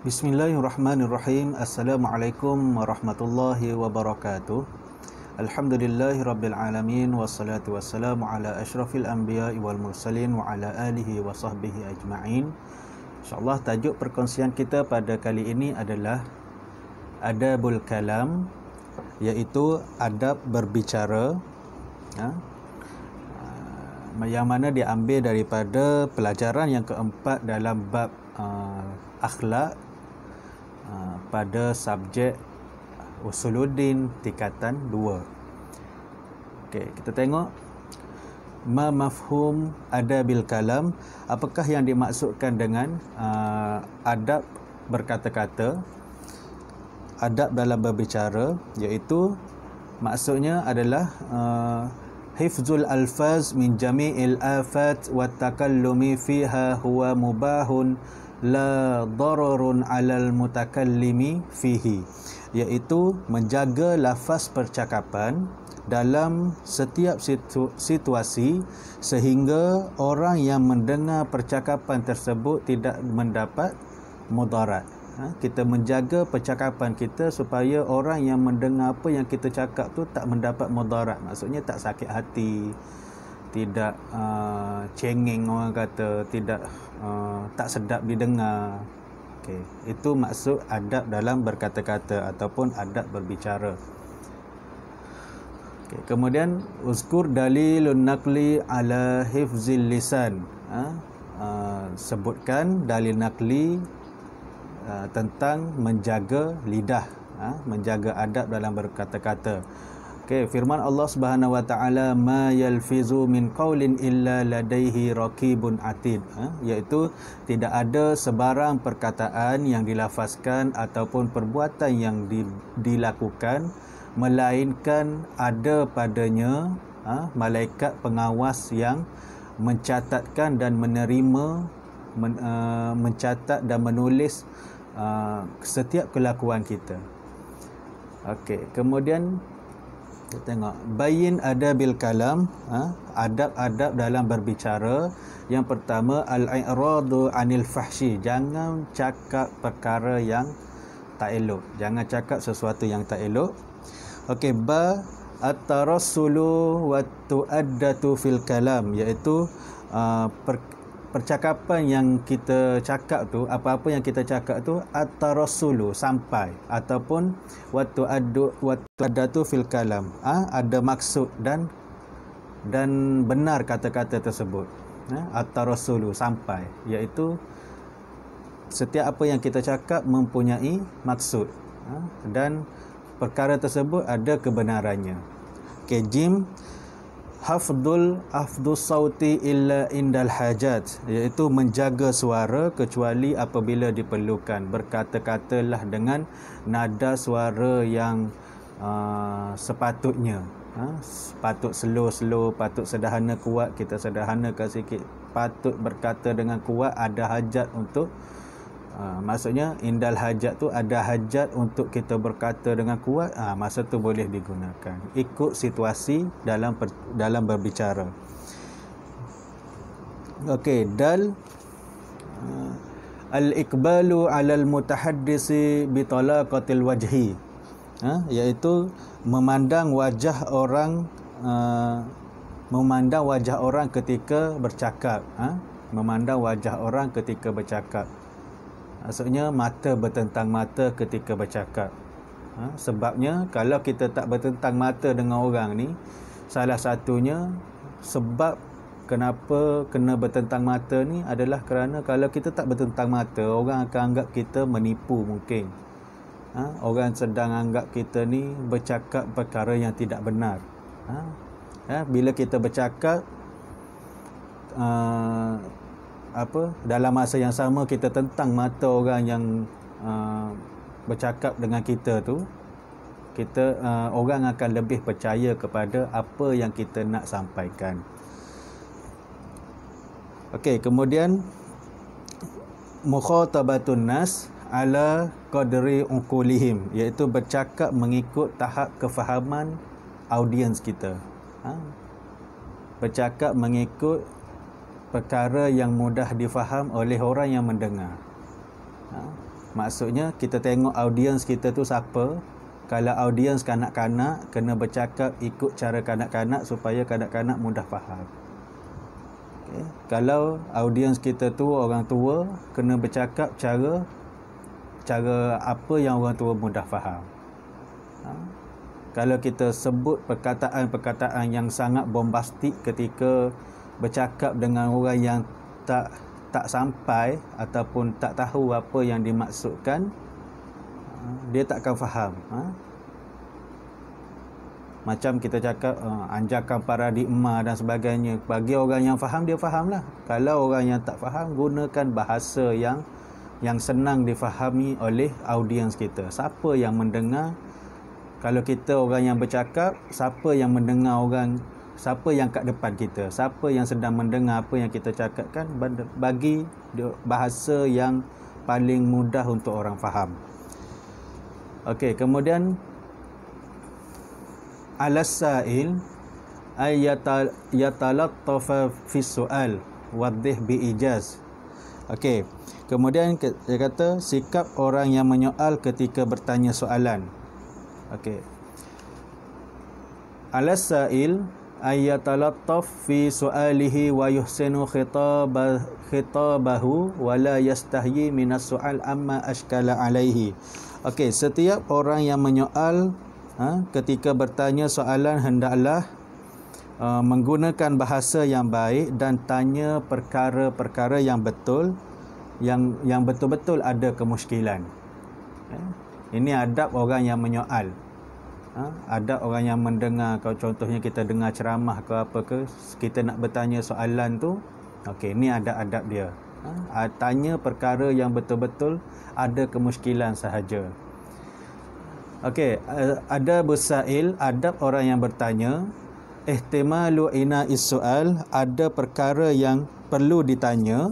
Bismillahirrahmanirrahim. Assalamualaikum warahmatullahi wabarakatuh. Alhamdulillahirabbil alamin wassalatu wassalamu ala asyrafil anbiya'i wal mursalin wa ala alihi wa sahbihi ajma'in. InsyaAllah tajuk perkongsian kita pada kali ini adalah adabul kalam, iaitu adab berbicara, yang mana diambil daripada pelajaran yang keempat dalam bab akhlak pada subjek Usuluddin tingkatan 2. Okey, kita tengok ma mafhum adabil kalam. Apakah yang dimaksudkan dengan adab berkata-kata, adab dalam berbicara, iaitu maksudnya adalah hifzul alfaz min jami'il afat wa takallumi fiha huwa mubahun la dararun 'alal mutakallimi fihi, iaitu menjaga lafaz percakapan dalam setiap situasi sehingga orang yang mendengar percakapan tersebut tidak mendapat mudarat. Kita menjaga percakapan kita supaya orang yang mendengar apa yang kita cakap tu tak mendapat mudarat, maksudnya tak sakit hati, tidak cengeng, orang kata tidak tak sedap didengar. Okey, itu maksud adab dalam berkata-kata ataupun adab berbicara. Okey, kemudian uzkur dalilun naqli ala hifzil lisan. Sebutkan dalil naqli tentang menjaga lidah, menjaga adab dalam berkata-kata. Okey, firman Allah Subhanahu wa taala, ma yalfizu min qaulin illa ladaihi raqibun atid, iaitu tidak ada sebarang perkataan yang dilafazkan ataupun perbuatan yang dilakukan melainkan ada padanya malaikat pengawas yang mencatatkan dan menerima, mencatat dan menulis setiap kelakuan kita. Okey, kemudian kita tengok bayin adabil kalam, adab-adab dalam berbicara. Yang pertama, al-i'radu anil fahsyi, jangan cakap perkara yang tak elok, jangan cakap sesuatu yang tak elok. Okey, ba at-tarassulu wa tu'addatu fil kalam, iaitu percakapan yang kita cakap tu, apa-apa yang kita cakap tu at-tarassulu, sampai, ataupun waktu addatu fil kalam, ada maksud dan benar kata-kata tersebut. At-tarassulu, sampai, iaitu setiap apa yang kita cakap mempunyai maksud, dan perkara tersebut ada kebenarannya. Okay, jim hafdus sauti illa indal hajat, iaitu menjaga suara kecuali apabila diperlukan. Berkata-katalah dengan nada suara yang sepatutnya, patut slow, patut sederhana kuat, kita sederhanakan sikit. Patut berkata dengan kuat, ada hajat untuk maksudnya indal hajat tu, ada hajat untuk kita berkata dengan kuat, masa tu boleh digunakan ikut situasi dalam berbicara. Okey, dal al-iqbalu 'alal mutahaddisi bi talaqatil wajhi, iaitu memandang wajah orang, memandang wajah orang ketika bercakap, memandang wajah orang ketika bercakap. Maksudnya mata bertentang mata ketika bercakap. Sebabnya kalau kita tak bertentang mata dengan orang ni, salah satunya sebab kenapa kena bertentang mata ni adalah kerana kalau kita tak bertentang mata, orang akan anggap kita menipu mungkin. Orang sedang anggap kita ni bercakap perkara yang tidak benar. Bila kita bercakap dalam masa yang sama kita tentang mata orang yang bercakap dengan kita tu, orang akan lebih percaya kepada apa yang kita nak sampaikan. Okey, kemudian mukhatabatun nas ala qadri uqulihim, iaitu bercakap mengikut tahap kefahaman audiens kita. Bercakap mengikut perkara yang mudah difaham oleh orang yang mendengar. Maksudnya kita tengok audiens kita tu siapa. Kalau audiens kanak-kanak, kena bercakap ikut cara kanak-kanak supaya kanak-kanak mudah faham. Okay. Kalau audiens kita tu orang tua, kena bercakap cara apa yang orang tua mudah faham. Kalau kita sebut perkataan-perkataan yang sangat bombastik ketika bercakap dengan orang yang tak sampai ataupun tak tahu apa yang dimaksudkan, dia takkan faham. Macam kita cakap anjakan paradigma dan sebagainya, bagi orang yang faham, dia fahamlah. Kalau orang yang tak faham, gunakan bahasa yang senang difahami oleh audiens kita. Siapa yang mendengar? Kalau kita orang yang bercakap, siapa yang mendengar siapa yang kat depan kita, siapa yang sedang mendengar apa yang kita cakapkan, bagi bahasa yang paling mudah untuk orang faham. Okey, kemudian al-sa'il ay yatalattafa fi su'al wadih bi ijaz. Okey, kemudian dia kata sikap orang yang menyoal ketika bertanya soalan. Okey, al-sa'il ay yatalattaf fi su'alihi wa yuhsinu khitabahu wa la yastahyi minas su'al amma ashkala alaihi. Okey, setiap orang yang menyoal ketika bertanya soalan hendaklah menggunakan bahasa yang baik dan tanya perkara-perkara yang betul, yang betul-betul ada kemusykilan. Ini adab orang yang menyoal. Adab orang yang mendengar. Kalau contohnya kita dengar ceramah ke apa ke, kita nak bertanya soalan tu, okey, ini adab-adab dia. Tanya perkara yang betul-betul ada kemusykilan sahaja. Okey, ada bersail, adab orang yang bertanya. Ihtimalu ina'is soal, ada perkara yang perlu ditanya.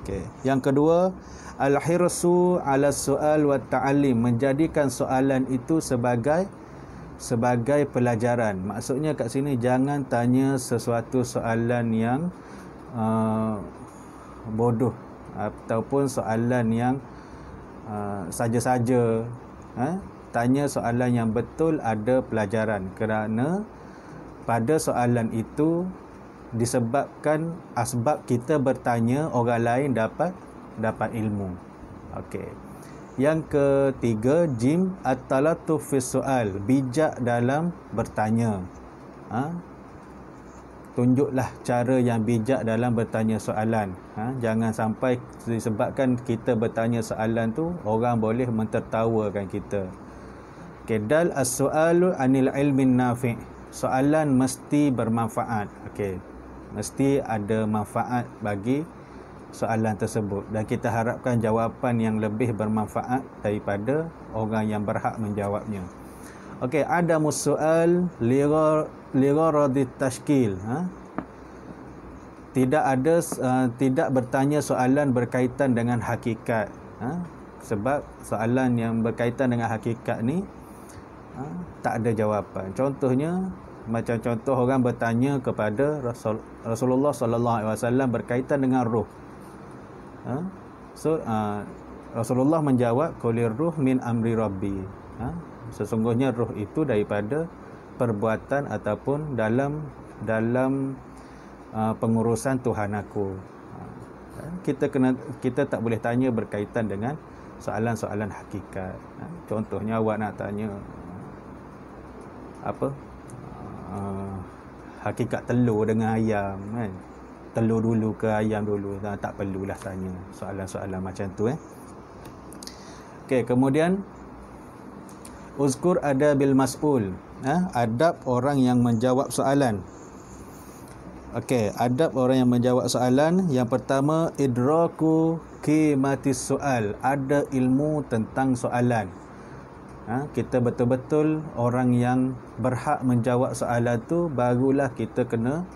Okey, yang kedua, al-hirsu ala soal wa ta'alim, menjadikan soalan itu sebagai pelajaran. Maksudnya kat sini jangan tanya sesuatu soalan yang bodoh ataupun soalan yang saja-saja. Tanya soalan yang betul ada pelajaran, kerana pada soalan itu disebabkan asbab kita bertanya, orang lain dapat ilmu. Okey. Yang ketiga, jim at-talatuf fi soal, bijak dalam bertanya. Tunjuklah cara yang bijak dalam bertanya soalan. Jangan sampai disebabkan kita bertanya soalan tu, orang boleh mentertawakan kita. Kedal as-soalu anil ilmin nafi', soalan mesti bermanfaat. Okey, mesti ada manfaat bagi soalan tersebut, dan kita harapkan jawapan yang lebih bermanfaat daripada orang yang berhak menjawabnya. Okey, ada musoal ligharadit tashkil. Tidak bertanya soalan berkaitan dengan hakikat. Sebab soalan yang berkaitan dengan hakikat ni tak ada jawapan. Contohnya, macam contoh orang bertanya kepada Rasulullah sallallahu alaihi wasallam berkaitan dengan ruh. Rasulullah menjawab, qulir ruh min amri rabbi. Sesungguhnya ruh itu daripada perbuatan ataupun dalam pengurusan Tuhan aku. Kita tak boleh tanya berkaitan dengan soalan-soalan hakikat. Contohnya awak nak tanya apa? Hakikat telur dengan ayam, kan? Telur dulu ke ayam dulu? Tak perlulah tanya soalan-soalan macam tu. Okey, kemudian uzkur adabil mas'ul, adab orang yang menjawab soalan. Okey, adab orang yang menjawab soalan. Yang pertama, idraku qimatis soal, ada ilmu tentang soalan. Kita betul-betul orang yang berhak menjawab soalan tu, barulah kita kena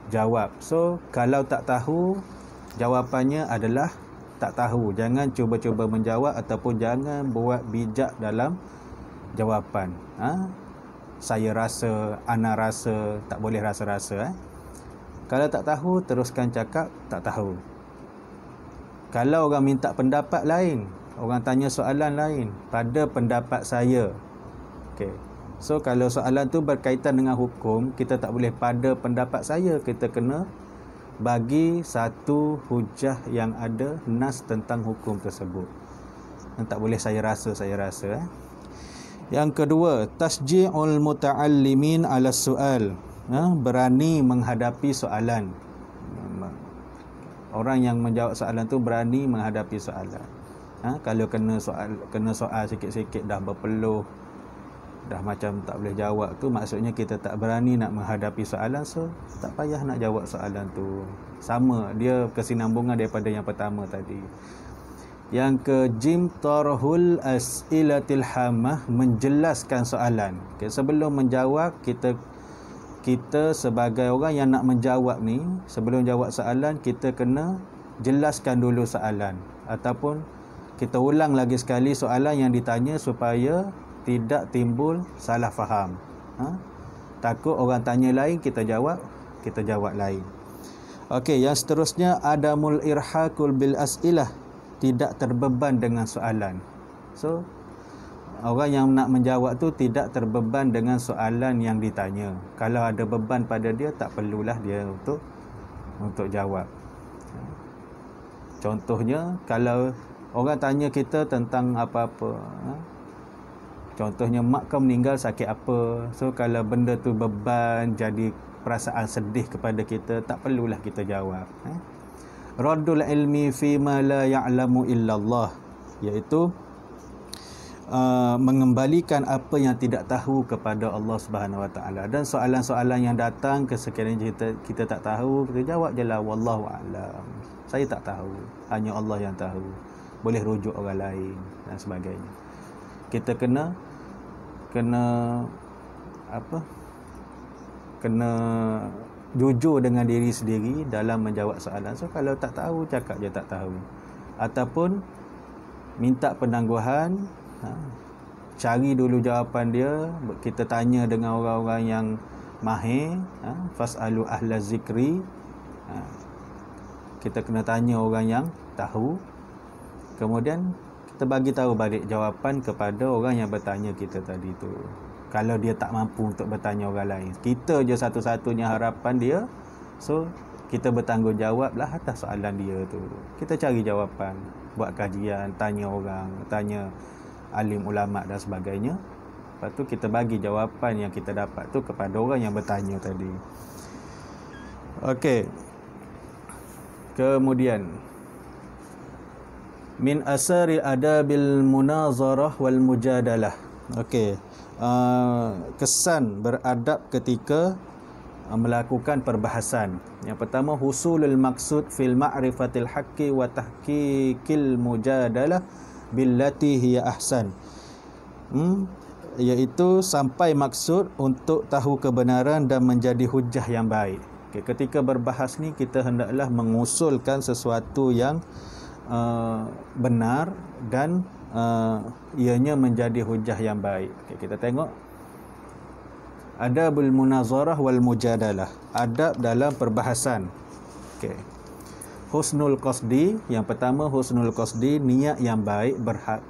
jawab. So, kalau tak tahu, jawapannya adalah tak tahu. Jangan cuba-cuba menjawab ataupun jangan buat bijak dalam jawapan. Saya rasa, ana rasa, tak boleh rasa-rasa. Kalau tak tahu, teruskan cakap tak tahu. Kalau orang minta pendapat lain, Orang tanya soalan lain, pada pendapat saya. Okey. So kalau soalan tu berkaitan dengan hukum, kita tak boleh pada pendapat saya, kita kena bagi satu hujah yang ada nas tentang hukum tersebut. Dan tak boleh saya rasa. Yang kedua, tasji'ul muta'allimin 'ala soal. Berani menghadapi soalan. Orang yang menjawab soalan tu berani menghadapi soalan. Kalau kena soal sikit-sikit dah berpeluh, dah macam tak boleh jawab tu, maksudnya kita tak berani nak menghadapi soalan, so tak payah nak jawab soalan tu. Sama, dia kesinambungan daripada yang pertama tadi. Yang ke jim tarhul as'ilatil hamah, menjelaskan soalan. Okay, sebelum menjawab, kita sebagai orang yang nak menjawab ni, sebelum jawab soalan, kita kena jelaskan dulu soalan, ataupun kita ulang lagi sekali soalan yang ditanya supaya tidak timbul salah faham. Takut orang tanya lain, kita jawab lain. Okey, yang seterusnya adamul irhaqul bil as'ilah, tidak terbeban dengan soalan. So orang yang nak menjawab tu tidak terbeban dengan soalan yang ditanya. Kalau ada beban pada dia, tak perlulah dia untuk jawab. Contohnya, kalau orang tanya kita tentang apa-apa, contohnya mak kau meninggal sakit apa, so kalau benda tu beban, jadi perasaan sedih kepada kita, tak perlulah kita jawab. Raddul ilmi fi ma la ya'lamu illallah, iaitu mengembalikan apa yang tidak tahu kepada Allah Subhanahu Wa Taala. Dan soalan-soalan yang datang sekiranya kita tak tahu, kita jawab jelah wallahu a'lam, saya tak tahu, hanya Allah yang tahu, boleh rujuk orang lain dan sebagainya. Kita kena jujur dengan diri sendiri dalam menjawab soalan. So kalau tak tahu, cakap je tak tahu, ataupun minta penangguhan, cari dulu jawapan dia. Kita tanya dengan orang-orang yang mahir, fasalu ahla zikri, kita kena tanya orang yang tahu, kemudian kita bagi tahu balik jawapan kepada orang yang bertanya kita tadi tu. Kalau dia tak mampu untuk bertanya orang lain, kita je satu-satunya harapan dia, so kita bertanggungjawab lah atas soalan dia tu. Kita cari jawapan, buat kajian, tanya orang, tanya alim ulama dan sebagainya. Lepas tu kita bagi jawapan yang kita dapat tu kepada orang yang bertanya tadi. Okey. Kemudian min asari adabil munazarah wal mujadalah. Okey. Kesan beradab ketika melakukan perbahasan. Yang pertama, husulul maksud fil ma'rifatil haqqi wa tahqiqil mujadalah billati hiya ahsan. Iaitu sampai maksud untuk tahu kebenaran dan menjadi hujah yang baik. Okay, ketika berbahas ni, kita hendaklah mengusulkan sesuatu yang benar dan ianya menjadi hujah yang baik. Okay, kita tengok adabul munazarah wal mujadalah, adab dalam perbahasan. Okay. Husnul qasdi, yang pertama husnul qasdi, niat yang baik,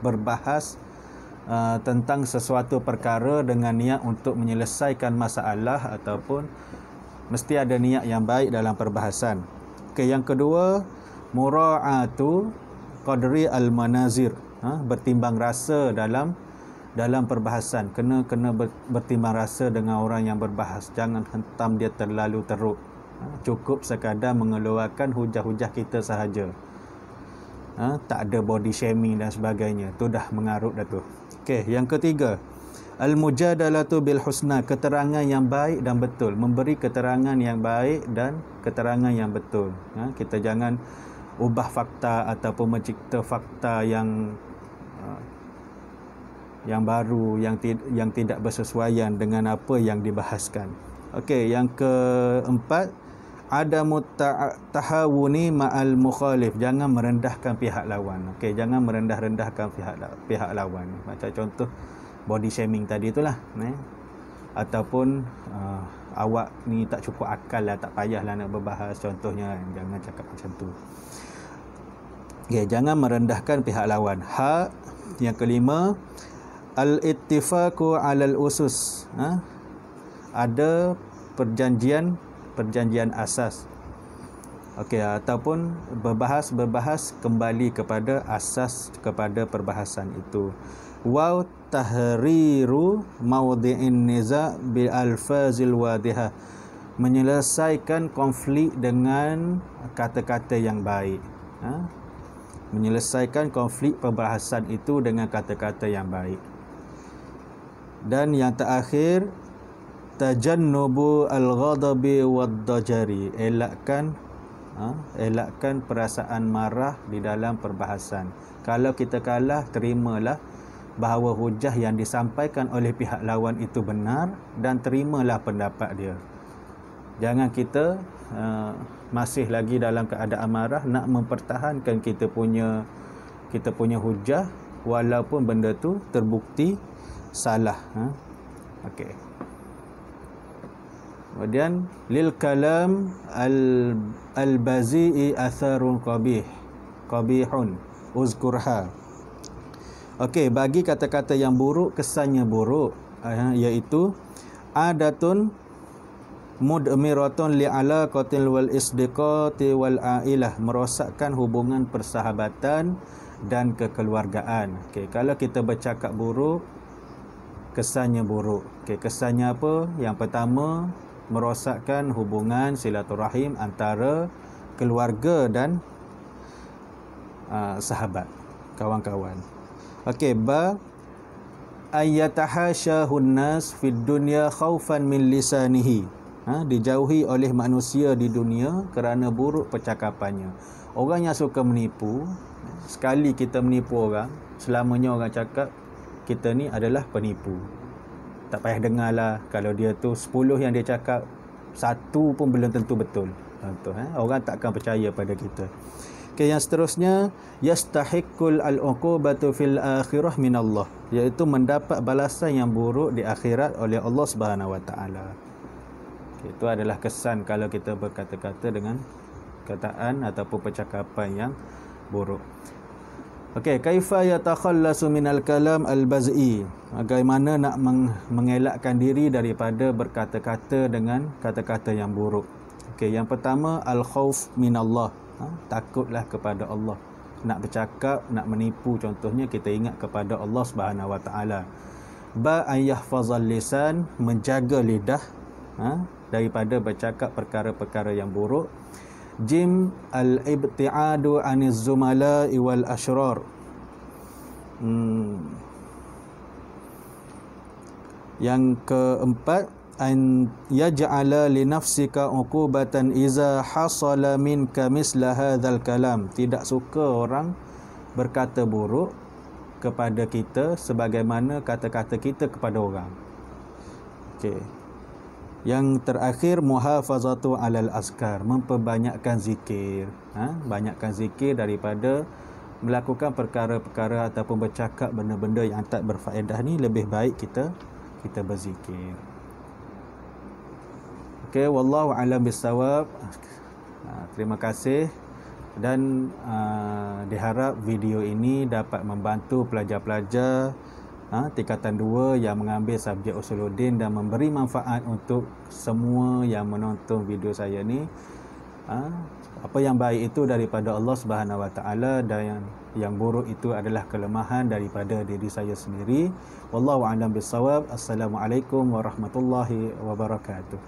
berbahas tentang sesuatu perkara dengan niat untuk menyelesaikan masalah, ataupun mesti ada niat yang baik dalam perbahasan. Okay, yang kedua, mura'atu qadri al-manazir, bertimbang rasa dalam perbahasan. Kena bertimbang rasa dengan orang yang berbahas, jangan hentam dia terlalu teruk. Cukup sekadar mengeluarkan hujah-hujah kita sahaja. Tak ada body shaming dan sebagainya, tu dah mengarut dah tu. Okey, yang ketiga, al-mujadalatu bil husna, keterangan yang baik dan betul, memberi keterangan yang baik dan keterangan yang betul. Kita jangan ubah fakta ataupun mencipta fakta yang baru, yang tidak bersesuaian dengan apa yang dibahaskan. Okey, yang keempat, adamu tahawuni ma'al mukhalif, jangan merendahkan pihak lawan. Okey, jangan merendah-rendahkan pihak lawan. Macam contoh body shaming tadi itulah, ataupun awak ni tak cukup akal lah, tak payahlah nak berbahas, contohnya, jangan cakap macam tu. Okay, jangan merendahkan pihak lawan. Yang kelima, al-ittifaqu 'alal usus. Ada perjanjian asas. Okey, ataupun berbahas kembali kepada asas, kepada perbahasan itu. Wa tahriru mawdi'in niza' bil alfazil wadihah. Menyelesaikan konflik dengan kata-kata yang baik. Menyelesaikan konflik perbahasan itu dengan kata-kata yang baik. Dan yang terakhir, tajannubu al-ghadabi wad-dajari. Elakkan perasaan marah di dalam perbahasan. Kalau kita kalah, terimalah bahawa hujah yang disampaikan oleh pihak lawan itu benar dan terimalah pendapat dia. Jangan kita masih lagi dalam keadaan marah nak mempertahankan kita punya hujah walaupun benda tu terbukti salah. Okey. Kemudian lil kalam al-bazi'i atharun qabihun uzkurha. Okey, bagi kata-kata yang buruk kesannya buruk, iaitu adatun mudmiratun li'alaqatil wal isdiqati wal ailah, merosakkan hubungan persahabatan dan kekeluargaan. Okey, kalau kita bercakap buruk, kesannya buruk. Okey, kesannya apa? Yang pertama, merosakkan hubungan silaturahim antara keluarga dan sahabat, kawan-kawan. Okey, ayyatahashahun nas fid dunya khaufan min lisanihi. Dijauhi oleh manusia di dunia kerana buruk percakapannya. Orang yang suka menipu, sekali kita menipu orang, selamanya orang cakap kita ni adalah penipu. Tak payah dengarlah, kalau dia tu 10 yang dia cakap, 1 pun belum tentu betul. Orang tak akan percaya pada kita. Okay, yang seterusnya, yastahiqqul al-uqubatu fil akhirah minallah, iaitu mendapat balasan yang buruk di akhirat oleh Allah Subhanahu wa taala. Itu adalah kesan kalau kita berkata-kata dengan kataan ataupun percakapan yang buruk. Okey, kaifa yatakhallasu minal kalam al-baz'i? Bagaimana nak mengelakkan diri daripada berkata-kata dengan kata-kata yang buruk? Okey, yang pertama, al-khauf minallah. Takutlah kepada Allah. Nak bercakap, nak menipu contohnya, kita ingat kepada Allah Subhanahu wa taala. An yahfazal lisan, menjaga lidah daripada bercakap perkara-perkara yang buruk. Jim, al-ibti'adu aniz zumala'i wal ashrar. Yang keempat, an yaj'ala li nafsika uqubatan iza hasala minka misla hadzal kalam. Tidak suka orang berkata buruk kepada kita sebagaimana kata-kata kita kepada orang. Okey. Yang terakhir, muhafazatu alal azkar, memperbanyakkan zikir. Banyakkan zikir daripada melakukan perkara-perkara ataupun bercakap benda-benda yang tak berfaedah ni, lebih baik kita berzikir. Okey, wallahu alam bisawab. Terima kasih, dan diharap video ini dapat membantu pelajar-pelajar tingkatan 2 yang mengambil subjek Usuluddin dan memberi manfaat untuk semua yang menonton video saya ni. Apa yang baik itu daripada Allah Subhanahu wa taala, dan yang buruk itu adalah kelemahan daripada diri saya sendiri. Wallahu a'lam bissawab. Assalamualaikum warahmatullahi wabarakatuh.